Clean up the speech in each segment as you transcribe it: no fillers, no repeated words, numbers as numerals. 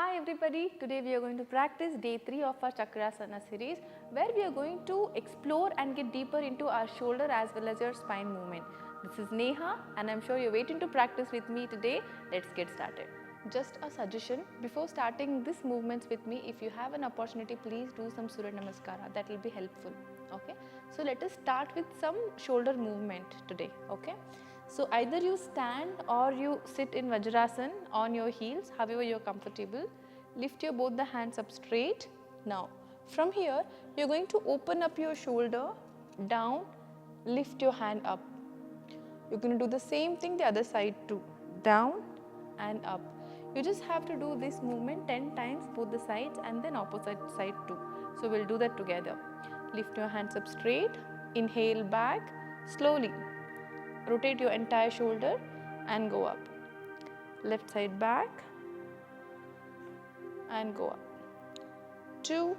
Hi everybody, today we are going to practice day 3 of our Chakrasana series where we are going to explore and get deeper into our shoulder as well as your spine movement. This is Neha and I am sure you are waiting to practice with me today. Let's get started. Just a suggestion, before starting these movements with me, if you have an opportunity, please do some Surya Namaskara, that will be helpful. Okay, so let us start with some shoulder movement today. Okay. So either you stand or you sit in Vajrasana on your heels, however you are comfortable. Lift your both the hands up straight. Now from here you are going to open up your shoulder, down, lift your hand up. You are going to do the same thing the other side too, down and up. You just have to do this movement 10 times both the sides and then opposite side too. So we will do that together. Lift your hands up straight, inhale back, slowly. Rotate your entire shoulder and go up. Left side back and go up. 2,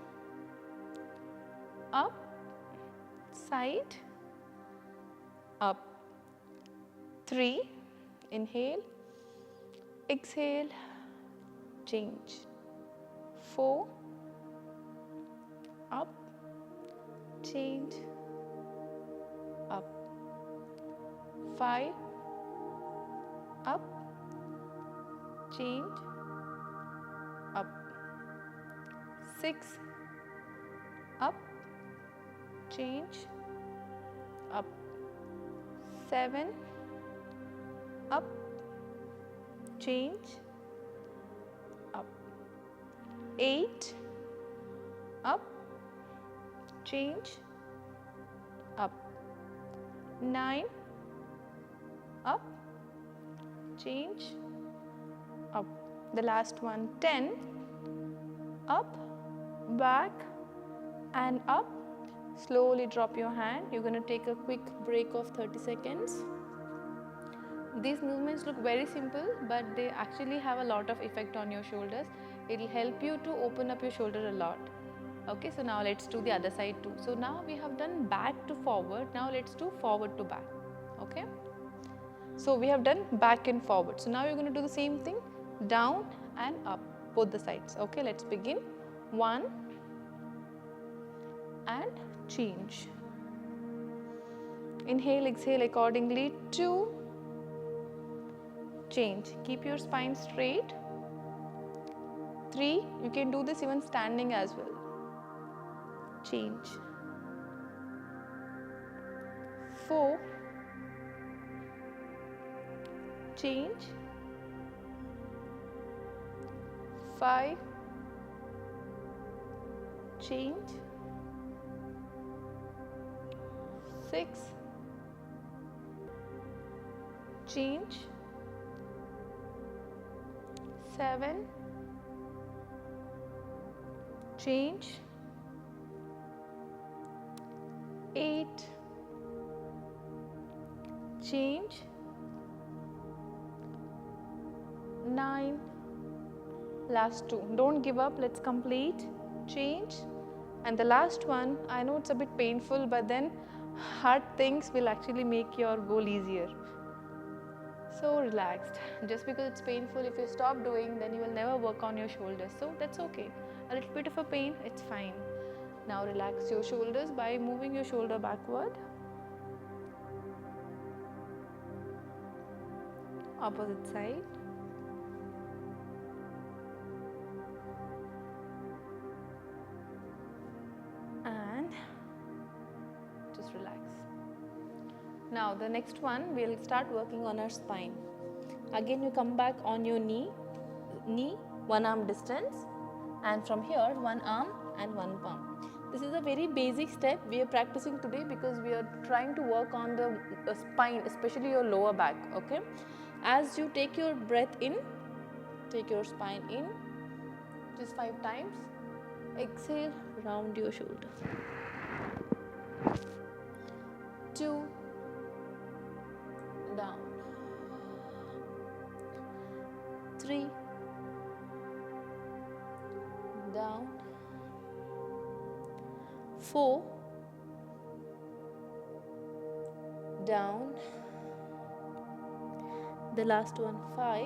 up, side, up. 3, inhale, exhale, change. 4, up, change, up. 5, up, change, up. 6, up, change, up. 7, up, change, up. 8, up, change, up. 9, up, change, up. The last one, 10, up, back and up. Slowly drop your hand. You're going to take a quick break of 30 seconds. These movements look very simple, but they actually have a lot of effect on your shoulders. It will help you to open up your shoulder a lot. Okay, so now let's do the other side too. So now we have done back to forward. Now let's do forward to back. Okay. So we have done back and forward. So now you're going to do the same thing, down and up, both the sides. Okay, let's begin. 1 and change. Inhale, exhale accordingly. 2, change. Keep your spine straight. 3, you can do this even standing as well. Change. 4, change. 5, change. 6, change. 7, change. 8, change. 9, last 2. Don't give up, let's complete. Change. And the last one, I know it's a bit painful, but then hard things will actually make your goal easier. So relaxed. Just because it's painful, if you stop doing, then you will never work on your shoulders. So that's okay. A little bit of a pain, it's fine. Now relax your shoulders by moving your shoulder backward. Opposite side. And just relax. Now the next one, we'll start working on our spine. Again you come back on your knee, 1 arm distance, and from here 1 arm and 1 palm. This is a very basic step we are practicing today because we are trying to work on the spine, especially your lower back. Okay, as you take your breath in, take your spine in just 5 times. Exhale, round your shoulder. 2, down. 3, down. 4, down. The last one, 5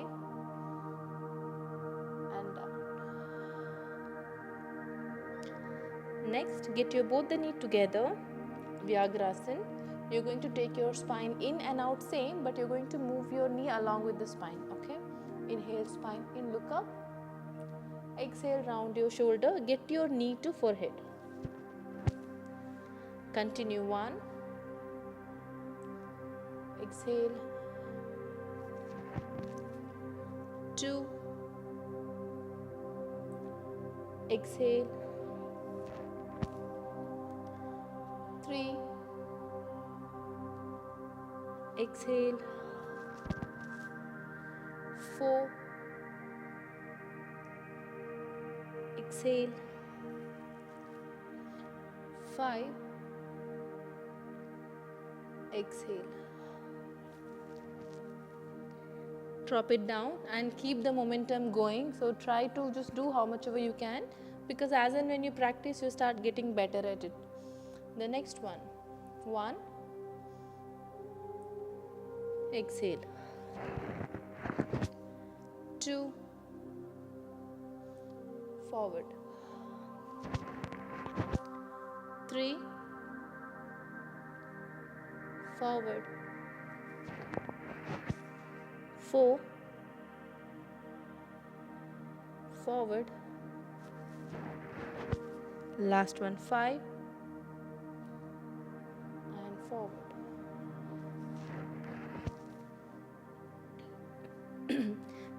and down. Next, get your both the knee together, Vyagrasana. You're going to take your spine in and out same, but you're going to move your knee along with the spine, okay? Inhale, spine in, look up. Exhale, round your shoulder, get your knee to forehead. Continue 1. Exhale. 2. Exhale. 3. Exhale. 4. Exhale. 5. Exhale. Drop it down and keep the momentum going. So try to just do how much ever you can, because as and when you practice, you start getting better at it. The next one. 1. Exhale. 2. Forward. 3. Forward. 4. Forward. Last one, 5. And forward.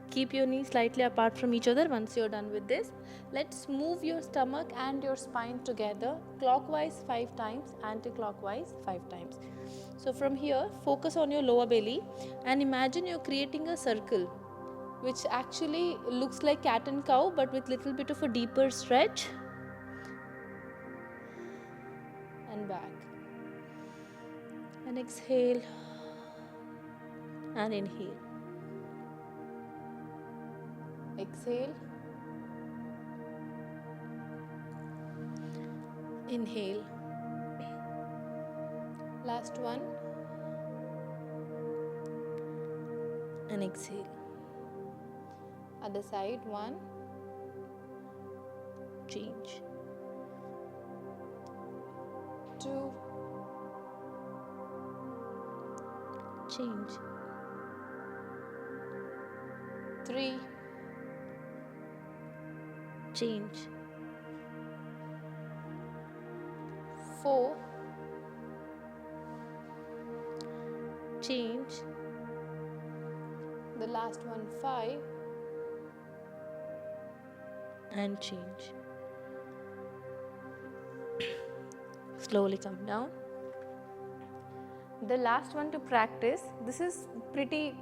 Keep your knees slightly apart from each other once you're done with this. Let's move your stomach and your spine together, clockwise 5 times, anti-clockwise 5 times. So from here, focus on your lower belly and imagine you're creating a circle which actually looks like cat and cow, but with little bit of a deeper stretch. And back. And exhale. And inhale. Exhale. Inhale. Last one. And exhale. Other side, 1. Change. 2. Change. 3. Change. 4. Change. The last one, 5. And change. Slowly come down. The last one to practice, this is pretty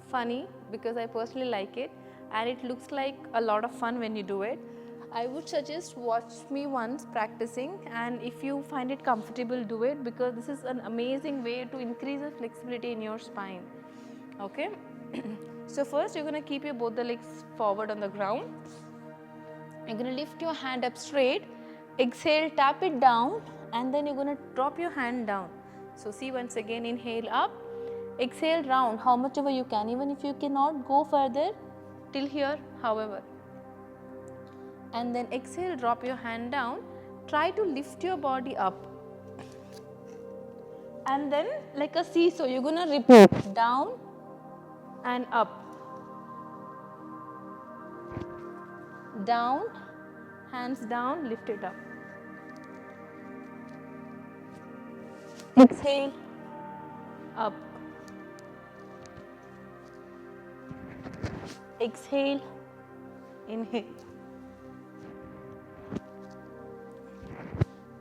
funny because I personally like it and it looks like a lot of fun when you do it. I would suggest watch me once practicing, and if you find it comfortable, do it, because this is an amazing way to increase the flexibility in your spine. Okay. So first you're going to keep your both the legs forward on the ground. You're going to lift your hand up straight, exhale, tap it down, and then you're going to drop your hand down. So see, once again, inhale up, exhale round, how much ever you can, even if you cannot go further till here, however. And then exhale, drop your hand down, try to lift your body up. And then like a seesaw, you're going to repeat down and up. Down, hands down, lift it up. Exhale, up. Exhale, inhale.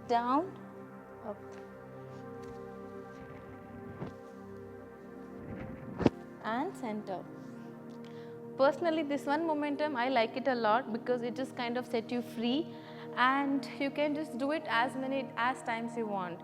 Down, up. And center. Personally, this one momentum, I like it a lot because it just kind of set you free and you can just do it as many times you want.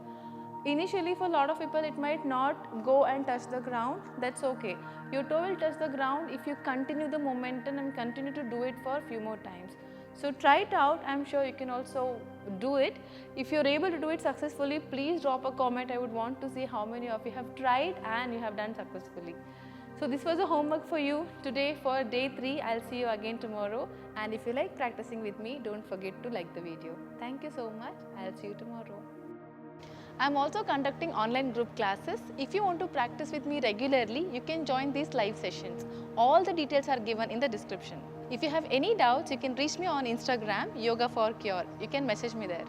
Initially, for a lot of people, it might not go and touch the ground. That's okay. Your toe will touch the ground if you continue the momentum and continue to do it for a few more times. So try it out. I'm sure you can also do it. If you're able to do it successfully, please drop a comment. I would want to see how many of you have tried and you have done successfully. So this was a homework for you today for day 3. I'll see you again tomorrow. And if you like practicing with me, don't forget to like the video. Thank you so much. I'll see you tomorrow. I'm also conducting online group classes. If you want to practice with me regularly, you can join these live sessions. All the details are given in the description. If you have any doubts, you can reach me on Instagram, Yoga for Cure. You can message me there.